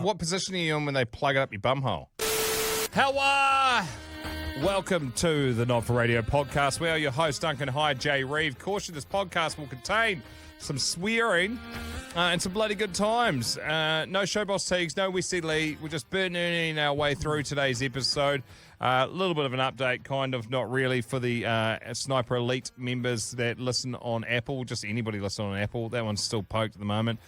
what position are you in when they plug it up your bumhole? How Welcome to the Not For Radio podcast. We are your host, Duncan Hyde, Jay Reeve. Caution, this podcast will contain some swearing and some bloody good times. No Showboss Teagues, no Wesley Lee. We're just burning our way through today's episode. A little bit of an update, kind of, not really, for the Sniper Elite members that listen on Apple. Just anybody listen on Apple. That one's still poked at the moment.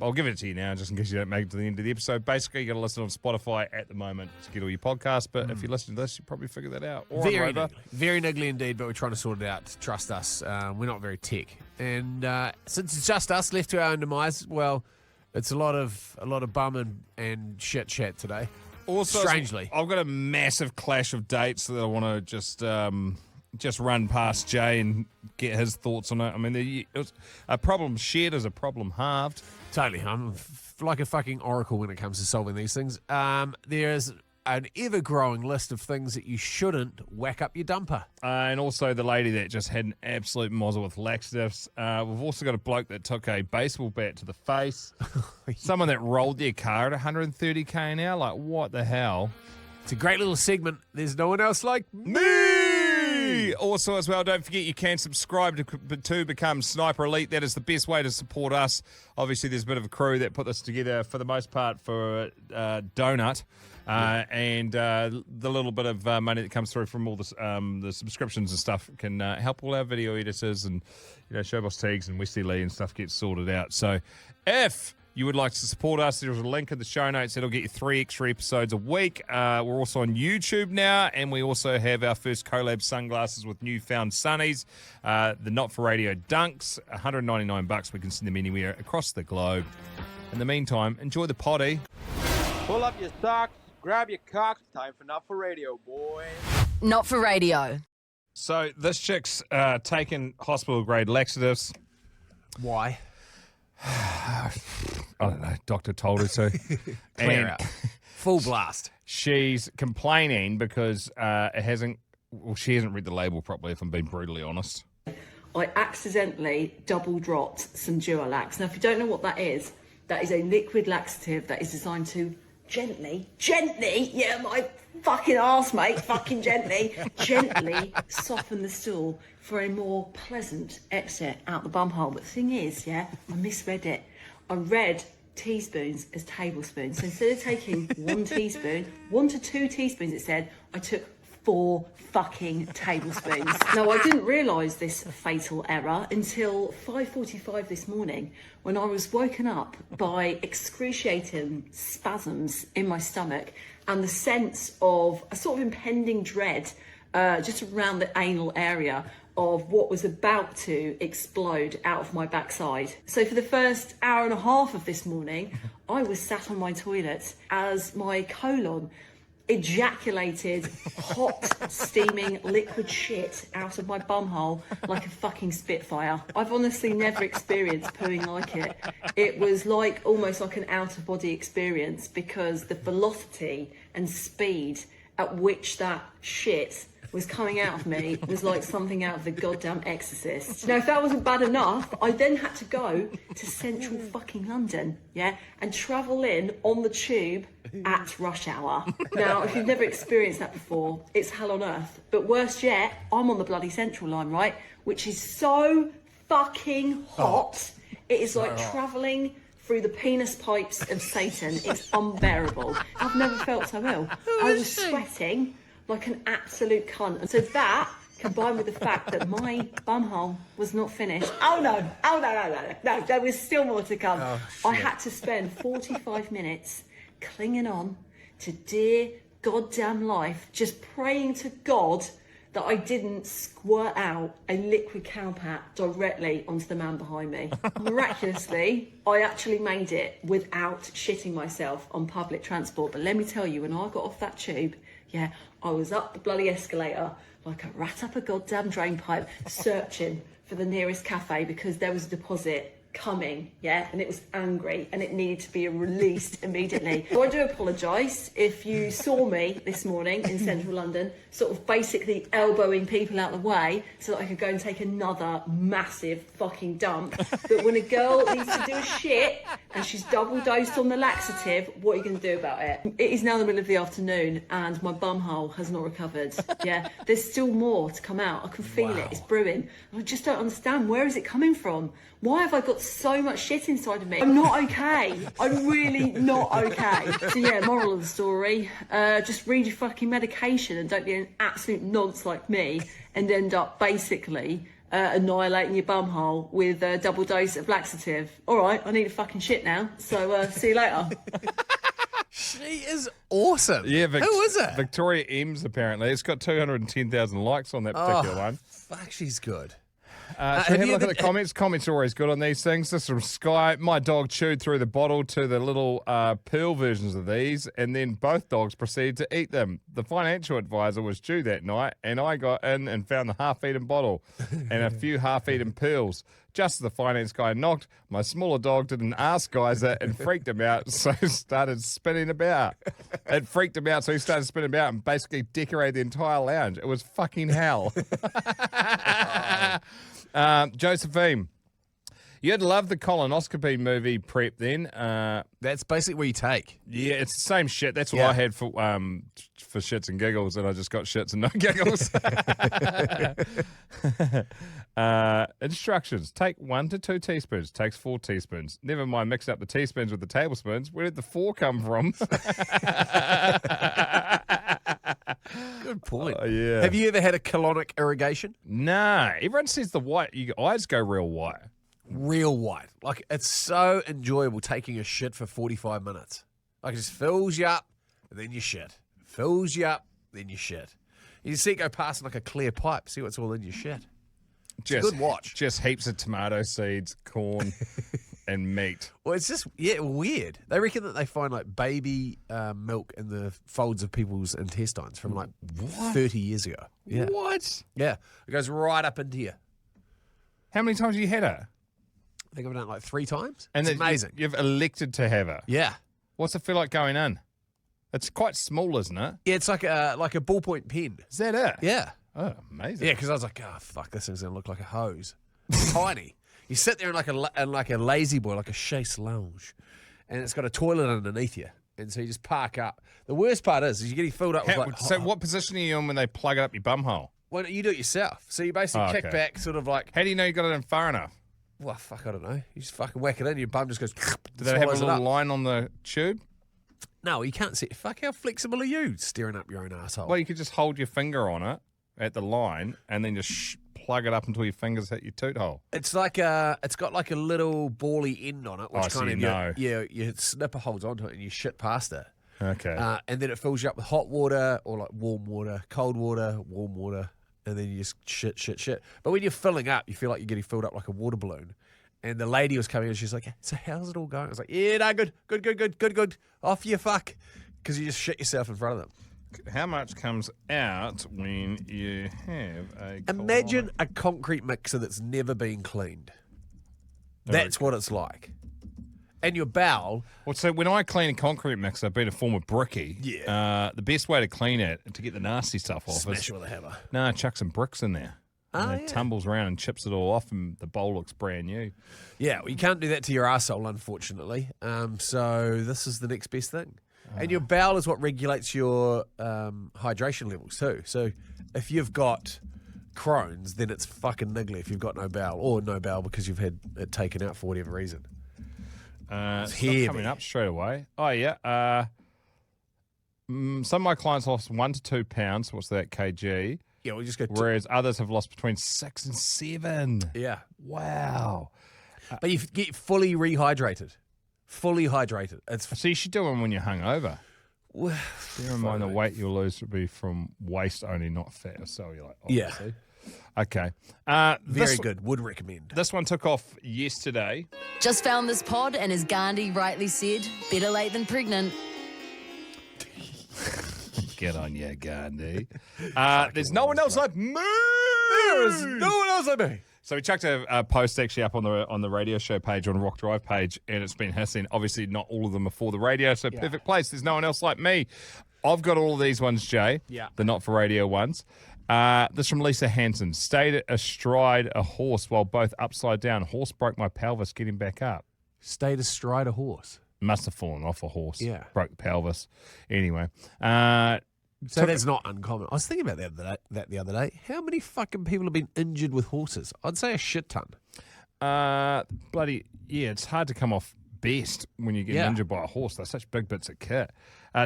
I'll give it to you now, just in case you don't make it to the end of the episode. Basically, you got to listen on Spotify at the moment to get all your podcasts. But if you listen to this, you probably figure that out. Or very niggly indeed, but we're trying to sort it out. Trust us, we're not very tech, and since it's just us left to our own demise, well, it's a lot of bum and shit chat today. Also, strangely, I've got a massive clash of dates that I want to just run past Jay and get his thoughts on it. I mean, a problem shared is a problem halved. Totally. I'm like a fucking oracle when it comes to solving these things. There's an ever-growing list of things that you shouldn't whack up your dumper. And also the lady that just had an absolute mozzle with laxatives. We've also got a bloke that took a baseball bat to the face. Someone that rolled their car at 130k an hour. Like, what the hell? It's a great little segment. There's no one else like me! Also, as well, don't forget you can subscribe to become Sniper Elite. That is the best way to support us. Obviously, there's a bit of a crew that put this together for the most part for Donut. And the little bit of money that comes through from all the subscriptions and stuff can help all our video editors and Showboss Teagues and Wesley Lee and stuff get sorted out. So if you would like to support us, there's a link in the show notes that'll get you 3 extra episodes a week. We're also on YouTube now, and we also have our first collab sunglasses with Newfound Sunnies. The Not For Radio Dunks, $199. We can send them anywhere across the globe. In the meantime, enjoy the poddy. Pull up your socks, grab your cocks. Time for Not For Radio, boys. Not For Radio. So this chick's taken hospital-grade laxatives. Why? I don't know. Doctor told her to. Clear out. Full blast. She's complaining because she hasn't read the label properly, if I'm being brutally honest. I accidentally double dropped some Dualax. Now, if you don't know what that is a liquid laxative that is designed to gently, yeah, my fucking arse, mate, fucking gently soften the stool for a more pleasant exit out the bumhole. But the thing is, yeah, I misread it. I read teaspoons as tablespoons. So instead of taking 1 teaspoon, 1 to 2 teaspoons, it said, I took 4 fucking tablespoons. Now, I didn't realise this fatal error until 5:45 this morning when I was woken up by excruciating spasms in my stomach and the sense of a sort of impending dread just around the anal area of what was about to explode out of my backside. So for the first hour and a half of this morning, I was sat on my toilet as my colon ejaculated hot, steaming liquid shit out of my bumhole like a fucking Spitfire. I've honestly never experienced pooing like it. It was like almost like an out-of-body experience because the velocity and speed at which that shit was coming out of me was like something out of the goddamn Exorcist. Now, if that wasn't bad enough, I then had to go to central fucking London, yeah, and travel in on the tube at rush hour. Now, if you've never experienced that before, it's hell on earth. But worse yet, I'm on the bloody central line, right, which is so fucking hot. It is like travelling through the penis pipes of Satan. It's unbearable. I've never felt so ill. I was sweating like an absolute cunt. And so that, combined with the fact that my bumhole was not finished. No, there was still more to come. I had to spend 45 minutes clinging on to dear goddamn life, just praying to God that I didn't squirt out a liquid cowpat directly onto the man behind me. Miraculously, I actually made it without shitting myself on public transport. But let me tell you, when I got off that tube, yeah, I was up the bloody escalator like a rat up a goddamn drain pipe, searching for the nearest cafe because there was a deposit coming, yeah, and it was angry and it needed to be released immediately. So I do apologise if you saw me this morning in central London, sort of basically elbowing people out of the way so that I could go and take another massive fucking dump. But when a girl needs to do a shit and she's double dosed on the laxative, what are you going to do about it? It is now the middle of the afternoon and my bumhole has not recovered. Yeah, there's still more to come out. I can feel it. It's brewing. I just don't understand. Where is it coming from? Why have I got so much shit inside of me? I'm not okay. I'm really not okay. So yeah, moral of the story, just read your fucking medication and don't be an absolute nonce like me and end up basically annihilating your bumhole with a double dose of laxative. All right, I need a fucking shit now, so see you later. She is awesome. Yeah, who is it? Victoria Eames, apparently. It's got 210,000 likes on that particular one. Fuck, she's good. Should we have a look at the comments? Comments are always good on these things. This is from Sky. My dog chewed through the bottle to the little pearl versions of these, and then both dogs proceeded to eat them. The financial advisor was due that night, and I got in and found the half-eaten bottle and a few half-eaten pearls. Just as the finance guy knocked, my smaller dog did an ass geyser and freaked him out, so started spinning about. It freaked him out, so he started spinning about and basically decorated the entire lounge. It was fucking hell. Josephine, you'd love the colonoscopy movie prep then. That's basically what you take. Yeah, it's the same shit. That's what I had for shits and giggles, and I just got shits and no giggles. Instructions. Take 1 to 2 teaspoons. Takes 4 teaspoons. Never mind mixing up the teaspoons with the tablespoons. Where did the 4 come from? Good point. Yeah. Have you ever had a colonic irrigation? Nah. Everyone says the white, your eyes go real white. Real white. Like, it's so enjoyable taking a shit for 45 minutes. Like, it just fills you up, and then you shit. Fills you up, then you shit. You see it go past like a clear pipe. See what's all in your shit. It's a good watch. Just heaps of tomato seeds, corn, and meat. Well, it's just, weird. They reckon that they find like baby milk in the folds of people's intestines from like 30 years ago. Yeah. What? Yeah. It goes right up into you. How many times have you had it? I think I've done it like 3 times. And it's amazing. You've elected to have it. Yeah. What's it feel like going in? It's quite small, isn't it? Yeah, it's like a ballpoint pen. Is that it? Yeah. Oh, amazing. Yeah, because I was like, oh, fuck, this thing's going to look like a hose. It's tiny. You sit there in like a lazy boy, like a chaise lounge, and it's got a toilet underneath you. And so you just park up. The worst part is you're getting filled up with like... So what position are you in when they plug it up your bumhole? Well, you do it yourself. So you basically kick back sort of like... How do you know you got it in far enough? Well, fuck, I don't know. You just fucking whack it in, your bum just goes... Do they have a little line on the tube? No, you can't see. Fuck, how flexible are you steering up your own asshole? Well, you could just hold your finger on it at the line and then just plug it up until your fingers hit your toot hole. It's like it's got like a little bally end on it, which your snipper holds onto it and you shit past it. Okay. And then it fills you up with hot water or like warm water, cold water, warm water, and then you just shit. But when you're filling up, you feel like you're getting filled up like a water balloon. And the lady was coming in, she's like, so how's it all going? I was like, yeah, no, good. Off you fuck. Because you just shit yourself in front of them. How much comes out when you have a... Imagine a concrete mixer that's never been cleaned. That's what it's like. And your bowel... Well, so when I clean a concrete mixer, being a former brickie, the best way to clean it, to get the nasty stuff off, smash it with a hammer. No, chuck some bricks in there. And it tumbles around and chips it all off, and the bowl looks brand new. Yeah, well, you can't do that to your arsehole, unfortunately. So this is the next best thing. And your bowel is what regulates your hydration levels too. So if you've got Crohn's, then it's fucking niggly if you've got no bowel, or no bowel because you've had it taken out for whatever reason. It's not coming up straight away. Oh, yeah. Some of my clients lost 1 to 2 pounds. What's that, kg? Yeah, we just go. Whereas others have lost between 6 and 7. Yeah. Wow. But you get fully rehydrated. Fully hydrated. So you should do them when you're hungover. Well, bear in mind the weight you'll lose would be from waste only, not fat or cellulite. Obviously. Yeah. Okay. Very good. Would recommend. This one took off yesterday. Just found this pod, and as Gandhi rightly said, better late than pregnant. Get on you, Gandhi. There's no one else like me. There is no one else like me. So we chucked a post actually up on the radio show page, on Rock Drive page, and it's been hissing. Obviously, not all of them are for the radio, so perfect place. There's no one else like me. I've got all of these ones, Jay. Yeah. The not for radio ones. This from Lisa Hansen. Stayed astride a horse while both upside down. Horse broke my pelvis getting back up. Stayed astride a horse. Must have fallen off a horse. Yeah. Broke the pelvis. Anyway. So that's not uncommon. I was thinking about that the other day. How many fucking people have been injured with horses? I'd say a shit ton. It's hard to come off best when you get injured by a horse. They're such big bits of kit.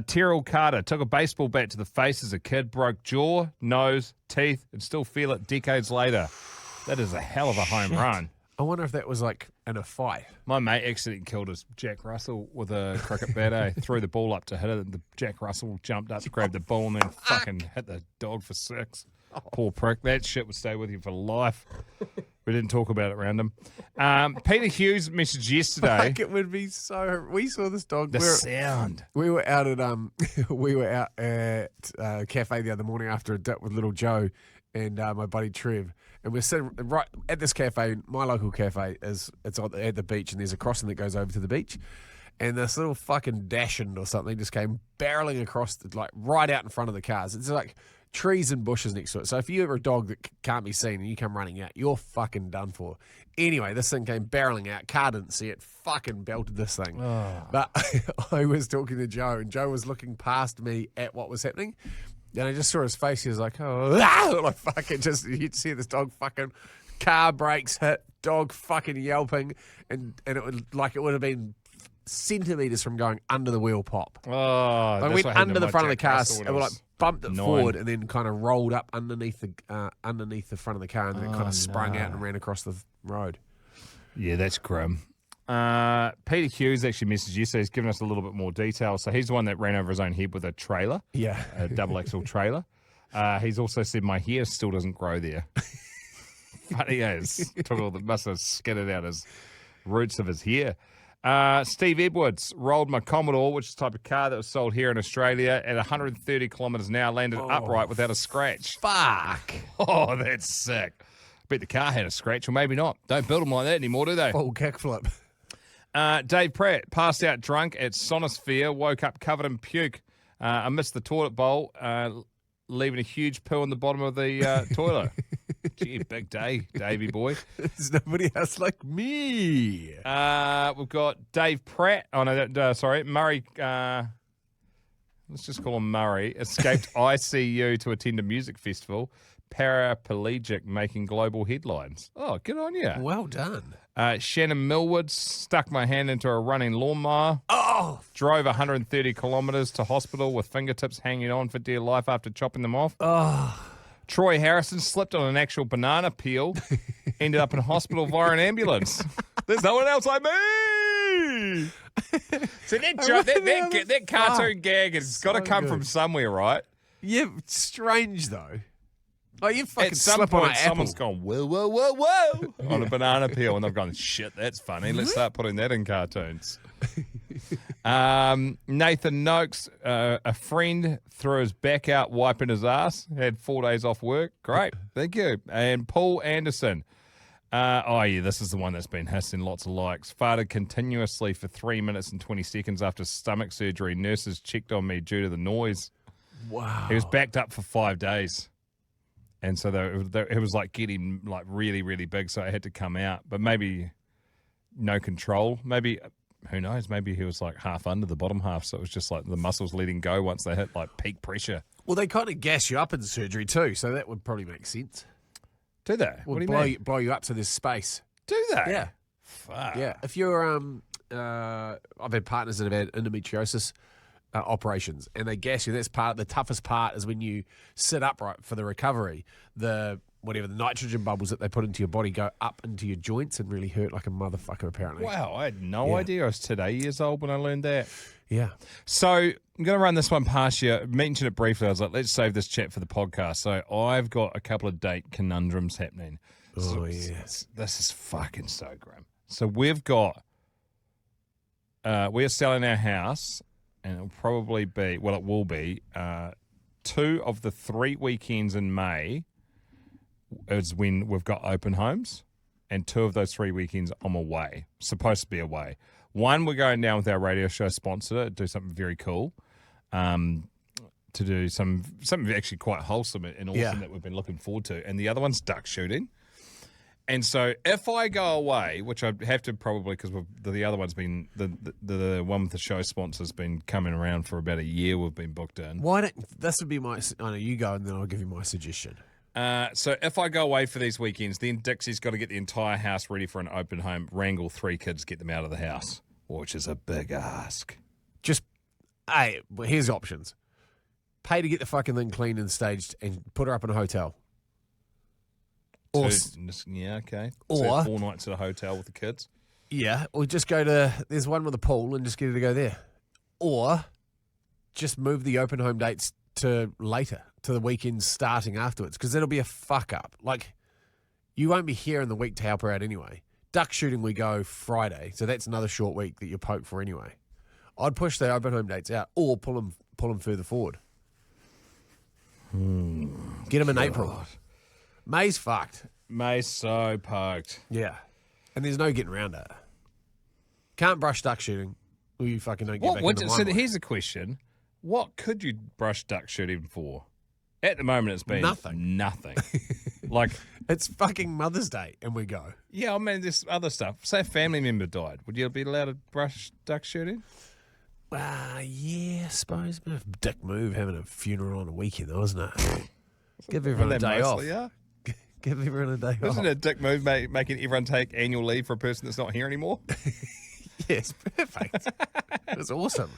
Terrell Carter took a baseball bat to the face as a kid, broke jaw, nose, teeth, and still feel it decades later. That is a hell of a home run. I wonder if that was like in a fight. My mate accidentally killed his Jack Russell with a cricket bat. Threw the ball up to hit it, and the Jack Russell jumped up, grabbed the ball, and then fucking hit the dog for 6. Poor prick. That shit would stay with you for life. We didn't talk about it around him. Peter Hughes messaged yesterday. Fuck, it would be so. We saw this dog. The sound. We were out at a cafe the other morning after a dip with little Joe and my buddy Trev, and we're sitting right at this cafe. My local cafe it's at the beach, and there's a crossing that goes over to the beach. And this little fucking Dachshund or something just came barreling across, like right out in front of the cars. It's like trees and bushes next to it. So if you're a dog that can't be seen and you come running out, you're fucking done for. Anyway, this thing came barreling out. Car didn't see it. Fucking belted this thing. Oh. But I was talking to Joe, and Joe was looking past me at what was happening. And I just saw his face. He was like, oh, like fucking just, you'd see this dog fucking, car brakes hit, dog fucking yelping. And it would have been centimetres from going under the wheel pop. Oh, I went under the front of the car, and we like bumped it 9. forward, and then kind of rolled up underneath the front of the car, and then it kind of sprung out and ran across the road. Yeah, that's grim. Peter Hughes actually messaged you, so he's given us a little bit more detail. So he's the one that ran over his own head with a trailer, a double axle trailer. He's also said my hair still doesn't grow there. Funny as must have skidded out his roots of his hair. Steve Edwards rolled my Commodore, which is the type of car that was sold here in Australia, at 130 kilometres an hour, landed upright without a scratch. Fuck. Oh, that's sick. Bet the car had a scratch, or maybe not. Don't build them like that anymore, do they? Full kickflip. Dave Pratt passed out drunk at Sonosphere, woke up covered in puke amidst the toilet bowl, leaving a huge poo on the bottom of the toilet. Gee, big day, Davey boy. There's nobody else like me. We've got Dave Pratt. Oh, no, sorry. Murray. Let's just call him Murray. Escaped ICU to attend a music festival. Paraplegic, making global headlines. Oh, good on you. Well done. Shannon Millwood stuck my hand into a running lawnmower. Oh! Drove 130 kilometres to hospital with fingertips hanging on for dear life after chopping them off. Oh. Troy Harrison slipped on an actual banana peel, ended up in hospital via an ambulance. There's no one else like me. So that cartoon gag has got to come from somewhere, right? Yeah, it's strange though. Like you fucking At some slip point, on an someone's apple. gone whoa, whoa, whoa, whoa on a banana peel, and they've gone, shit, that's funny. Let's start putting that in cartoons. Nathan Noakes, a friend threw his back out wiping his ass, had 4 days off work. Great, thank you. And Paul Anderson. This is the one that's been hissing lots of likes. Farted continuously for 3 minutes and 20 seconds after stomach surgery. Nurses checked on me due to the noise. Wow. He was backed up for 5 days. And so it was like getting like really, really big, so it had to come out. But maybe no control. Maybe, who knows, maybe he was like half under the bottom half, so it was just like the muscles letting go once they hit like peak pressure. Well, they kind of gas you up in surgery too, so that would probably make sense. Do they? What do you mean? Blow you up so there's space. Do they? Yeah. Fuck. Yeah. If you're, I've had partners that have had endometriosis operations, and they gas you. That's the toughest part is when you sit upright for the recovery. The nitrogen bubbles that they put into your body go up into your joints and really hurt like a motherfucker, apparently. Wow, I had no idea. I was today years old when I learned that. Yeah. So I'm going to run this one past you. I mentioned it briefly. I was like, let's save this chat for the podcast. So I've got a couple of date conundrums happening. Oh, yes. This is fucking so grim. So we've got, we're selling our house, and it'll probably be, it will be 2 of the 3 weekends in May is when we've got open homes, and 2 of those 3 weekends I'm away, supposed to be away. One, we're going down with our radio show sponsor to do something very cool, to do something actually quite wholesome and awesome that we've been looking forward to. And the other one's duck shooting. And so if I go away, which I have to probably because the other one's been, the one with the show sponsor's been coming around for about a year, we've been booked in. Why don't, this would be my, I know you go and then I'll give you my suggestion. So if I go away for these weekends, then Dixie's got to get the entire house ready for an open home, wrangle 3 kids, get them out of the house, which is a big ask. Hey, well, here's options. Pay to get the fucking thing cleaned and staged and put her up in a hotel. Or, Yeah, okay. Or so 4 nights at a hotel with the kids. Yeah, or just go to, there's one with a pool and just get her to go there. Or just move the open home dates to later, to the weekends starting afterwards, because that'll be a fuck up. Like, you won't be here in the week to help her out anyway. Duck shooting we go Friday, so that's another short week that you're poked for anyway. I'd push the open home dates out or pull them further forward. Get them in April. May's fucked. May's so poked. Yeah. And there's no getting around it. Can't brush duck shooting or you fucking don't get back in the So limelight. here's a question. What could you brush duck shooting for? At the moment, it's been nothing. Like, it's fucking Mother's Day and we go. Yeah, I mean, there's other stuff. Say a family member died. Would you be allowed to brush duck shooting? Yeah, I suppose. A bit of a dick move having a funeral on a weekend, though, isn't it? Give everyone a day off. Yeah. Give everyone a day off. Isn't it a dick move making everyone take annual leave for a person that's not here anymore? Yes, perfect. That's awesome.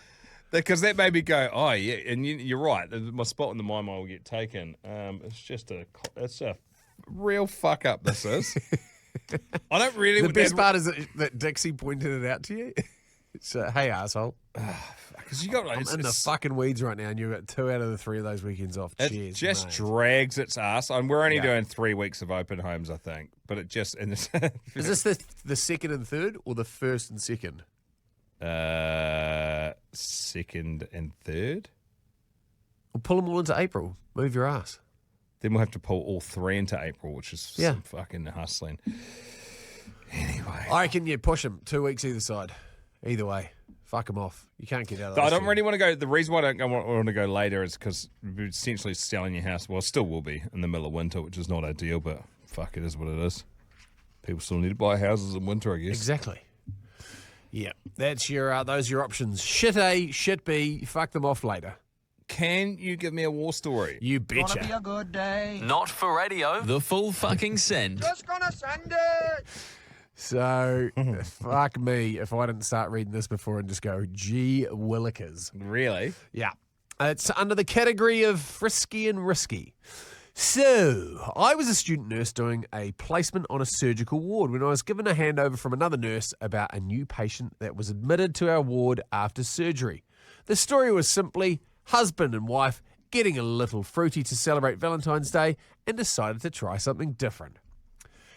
Because that made me go, oh, yeah, and you're right. My spot in the mime will get taken. It's a real fuck up, this is. I don't really... The best part is that Dixie pointed it out to you. So, hey, asshole. Because you got I'm in the fucking weeds right now, and you've got 2 out of the 3 of those weekends off. It Cheers, just mate. drags its ass. And we're only doing 3 weeks of open homes, I think. But it just... Is this the second and third, or the first and second? Second and third. We'll pull them all into April. Move your ass. Then we'll have to pull all 3 into April, which is some fucking hustling. Anyway. I reckon you push them 2 weeks either side. Either way. Fuck them off. You can't get out of that. I don't really want to go. The reason why I don't want to go later is because we're essentially selling your house. Well, it still will be in the middle of winter, which is not ideal, but fuck, it is what it is. People still need to buy houses in winter, I guess. Exactly. Yeah. That's your those are your options. Shit A, shit B, fuck them off later. Can you give me a war story? You betcha. Gonna be a good day. Not for radio. The full fucking send. Just gonna send it. So, fuck me if I didn't start reading this before and just go, gee willikers. Really? Yeah. It's under the category of frisky and risky. So, I was a student nurse doing a placement on a surgical ward when I was given a handover from another nurse about a new patient that was admitted to our ward after surgery. The story was simply husband and wife getting a little fruity to celebrate Valentine's Day and decided to try something different.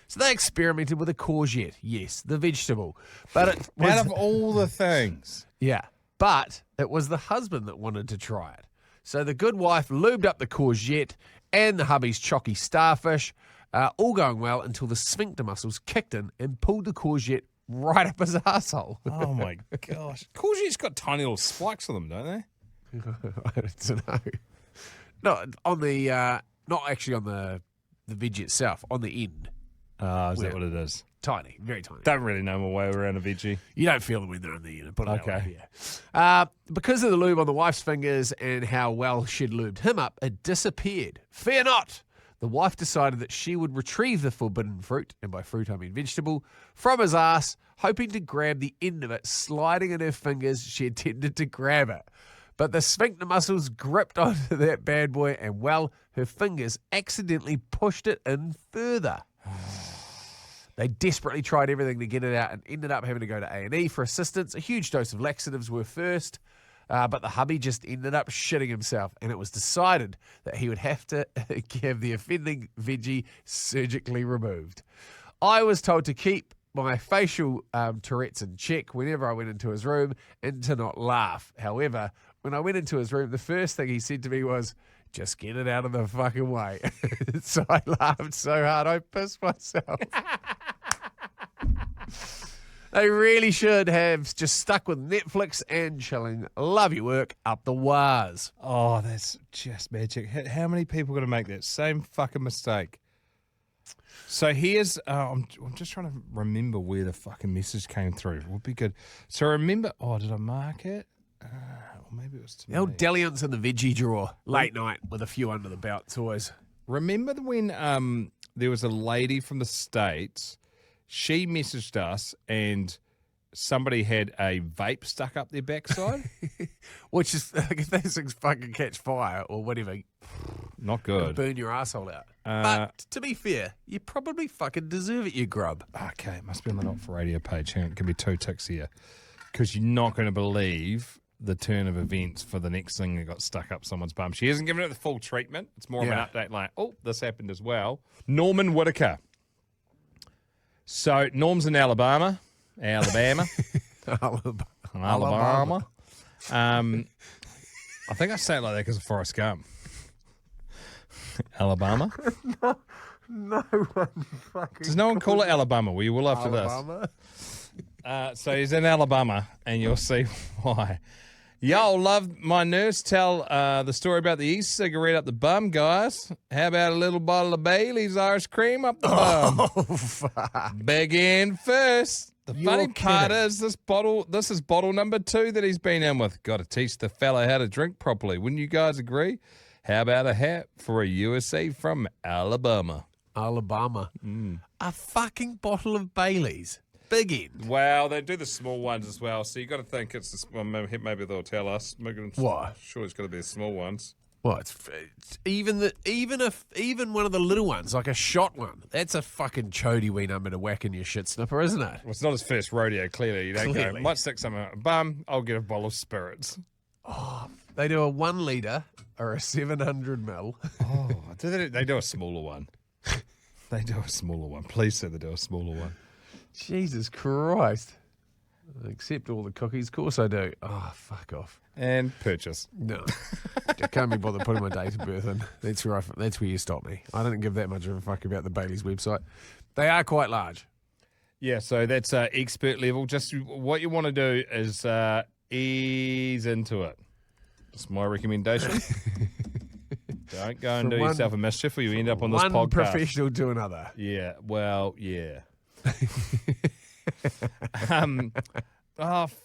So they experimented with a courgette, yes, the vegetable. But it was, out of all the things. Yeah, but it was the husband that wanted to try it. So the good wife lubed up the courgette and the hubby's chocky starfish, all going well until the sphincter muscles kicked in and pulled the courgette right up his arsehole. Oh, my gosh. Courgette's got tiny little spikes on them, don't they? I don't know. No, on the, not actually on the veg itself, on the end. Is that what it is? Tiny, very tiny. Don't really know my way around a veggie. You don't feel them when they're in the unit. Put it that Okay. way, yeah. Because of the lube on the wife's fingers and how well she'd lubed him up, it disappeared. Fear not! The wife decided that she would retrieve the forbidden fruit, and by fruit I mean vegetable, from his ass, hoping to grab the end of it, sliding in her fingers. She intended to grab it. But the sphincter muscles gripped onto that bad boy, and well, her fingers accidentally pushed it in further. They desperately tried everything to get it out and ended up having to go to A&E for assistance. A huge dose of laxatives were first, but the hubby just ended up shitting himself, and it was decided that he would have to have the offending veggie surgically removed. I was told to keep my facial Tourette's in check whenever I went into his room and to not laugh. However, when I went into his room, the first thing he said to me was, just get it out of the fucking way. So I laughed so hard, I pissed myself. They really should have just stuck with Netflix and chilling. Love your work up the waz. Oh, that's just magic. How many people are going to make that same fucking mistake? So here's, I'm just trying to remember where the fucking message came through. It would be good. So remember, did I mark it? Or maybe it was to The old me. dalliance in the veggie drawer. Late night with a few under the belt. It's always... Remember when there was a lady from the States, she messaged us and somebody had a vape stuck up their backside? Which is, like, if those things fucking catch fire or whatever, Not it'll good. burn your asshole out. But to be fair, you probably fucking deserve it, you grub. Okay, it must be on the Not For Radio page. Hang on, it can be 2 ticks here. Because you're not going to believe the turn of events for the next thing that got stuck up someone's bum. She hasn't given it the full treatment. It's more of an update like, this happened as well. Norman Whitaker. So, Norm's in Alabama. Alabama. I think I say it like that because of Forrest Gump. Alabama. No one fucking... Does no one call it Alabama? We will after Alabama? this. So he's in Alabama, and you'll see why. Y'all love my nurse tell the story about the e-cigarette up the bum, guys. How about a little bottle of Bailey's Irish cream up the bum? Oh, fuck. Begin first. The You're funny part kidding. is this is bottle number 2 that he's been in with. Got to teach the fella how to drink properly. Wouldn't you guys agree? How about a hat for a USA from Alabama? Alabama. A fucking bottle of Bailey's. Big end. Well, they do the small ones as well, so you got to think it's maybe they'll tell us. What? Sure, it's got to be the small ones. Well, it's even one of the little ones, like a shot one. That's a fucking chody wee number to whack in your shit snipper, isn't it? Well, it's not his first rodeo. Clearly, you don't go. Clearly. Might stick something up a bum. I'll get a bottle of spirits. They do a 1 litre or a 700 ml. Oh, they do a smaller one. They do a smaller one. Please say they do a smaller one. Jesus Christ. I accept all the cookies. Of course I do. Oh, fuck off. And purchase. No. I can't be bothered putting my date of birth in. That's where you stop me. I don't give that much of a fuck about the Bailey's website. They are quite large. Yeah, so that's expert level. Just what you want to do is ease into it. That's my recommendation. Don't go and do yourself a mischief or you end up on this One podcast. professional to another. Yeah, well, yeah.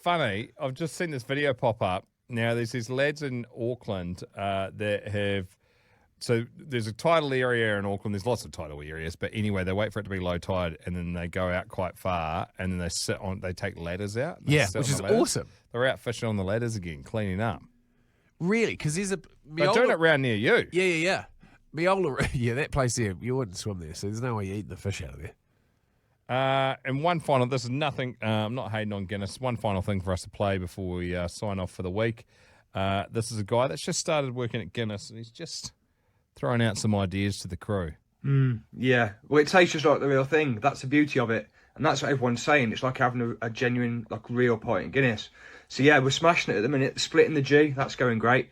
Funny. I've just seen this video pop up. Now, there's these lads in Auckland that have... So there's a tidal area in Auckland. There's lots of tidal areas. But anyway, they wait for it to be low tide and then they go out quite far and then they take ladders out. Yeah, which is awesome. They're out fishing on the ladders again, cleaning up. Really? Because there's a... They're doing it round near you. Yeah. Miola, yeah, that place there, you wouldn't swim there, so there's no way you're eating the fish out of there. And one final, this is nothing, I'm not hating on Guinness, one final thing for us to play before we sign off for the week. This is a guy that's just started working at Guinness and he's just throwing out some ideas to the crew. Yeah, well, it tastes just like the real thing. That's the beauty of it. And that's what everyone's saying. It's like having a genuine, like, real pint of Guinness. So, yeah, we're smashing it at the minute. Splitting the G, that's going great.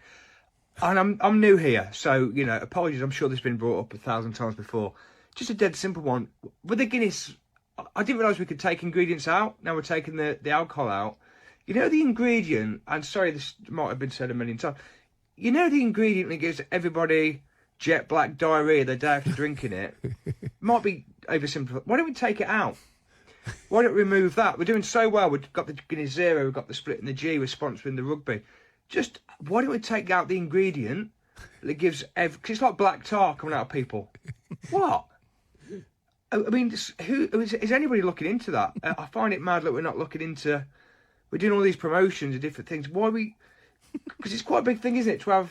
And I'm new here, so, you know, apologies. I'm sure this has been brought up 1,000 times before. Just a dead simple one. With the Guinness, I didn't realise we could take ingredients out. Now we're taking the alcohol out. You know the ingredient, and sorry, this might have been said a million times. You know the ingredient that gives everybody jet black diarrhea the day after drinking it? Might be oversimplified. Why don't we take it out? Why don't we remove that? We're doing so well. We've got the Guinness Zero, we've got the Split in the G, we're sponsoring the rugby. Just, why don't we take out the ingredient that gives... Cause it's like black tar coming out of people. What? I mean, is anybody looking into that? I find it mad that we're not looking into... We're doing all these promotions of different things. Why we... Because it's quite a big thing, isn't it, to have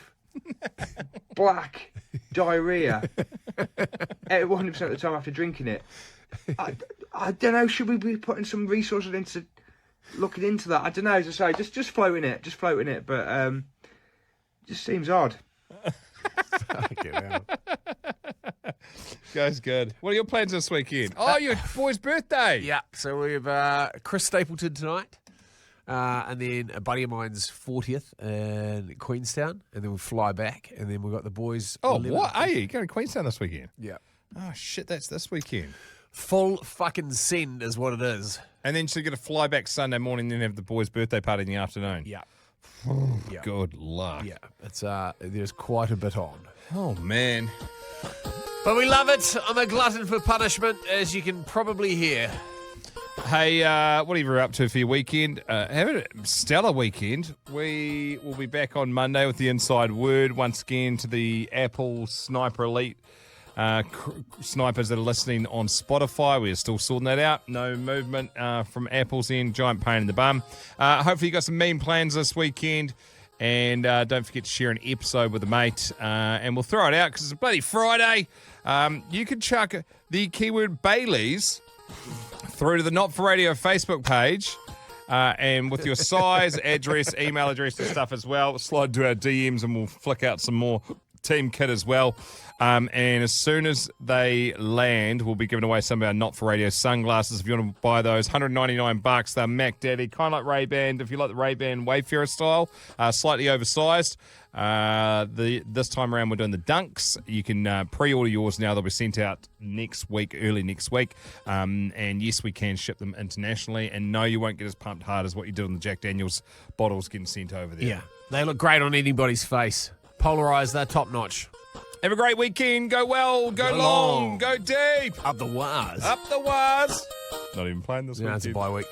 black diarrhea 100% of the time after drinking it. I don't know, should we be putting some resources into looking into that? I don't know, as I say, just floating it, but just seems odd. Fucking hell. Goes good. What are your plans this weekend? Oh, your boy's birthday. Yeah, so we have Chris Stapleton tonight, and then a buddy of mine's 40th in Queenstown, and then we'll fly back, and then we've got the boys. Oh, 11th. what? Are you going to Queenstown this weekend? Yeah. Oh, shit, that's this weekend. Full fucking send is what it is. And then she's going to fly back Sunday morning, then have the boys' birthday party in the afternoon. Yeah. Yeah. Good luck. Yeah, it's there's quite a bit on. Oh, man. But we love it. I'm a glutton for punishment, as you can probably hear. Hey, whatever you're up to for your weekend, have a stellar weekend. We will be back on Monday with the inside word once again to the Apple Sniper Elite snipers that are listening on Spotify. We're still sorting that out. No movement from Apple's end. Giant pain in the bum. Hopefully you got some mean plans this weekend. And don't forget to share an episode with a mate. And we'll throw it out because it's a bloody Friday. You can chuck the keyword Baileys through to the Not For Radio Facebook page. And with your size, address, email address and stuff as well, slide to our DMs and we'll flick out some more team kit as well. And as soon as they land, we'll be giving away some of our Not For Radio sunglasses. If you want to buy those, $199. They're Mac Daddy, kind of like Ray-Ban. If you like the Ray-Ban Wayfarer style, slightly oversized. This time around, we're doing the Dunks. You can pre-order yours now. They'll be sent out next week, early next week. And yes, we can ship them internationally. And no, you won't get as pumped hard as what you did on the Jack Daniels bottles getting sent over there. Yeah, they look great on anybody's face. Polarized, they're top notch. Have a great weekend. Go well. Go long. Go deep. Up the wires. Up the wires. Not even playing this weekend. It's a bye week.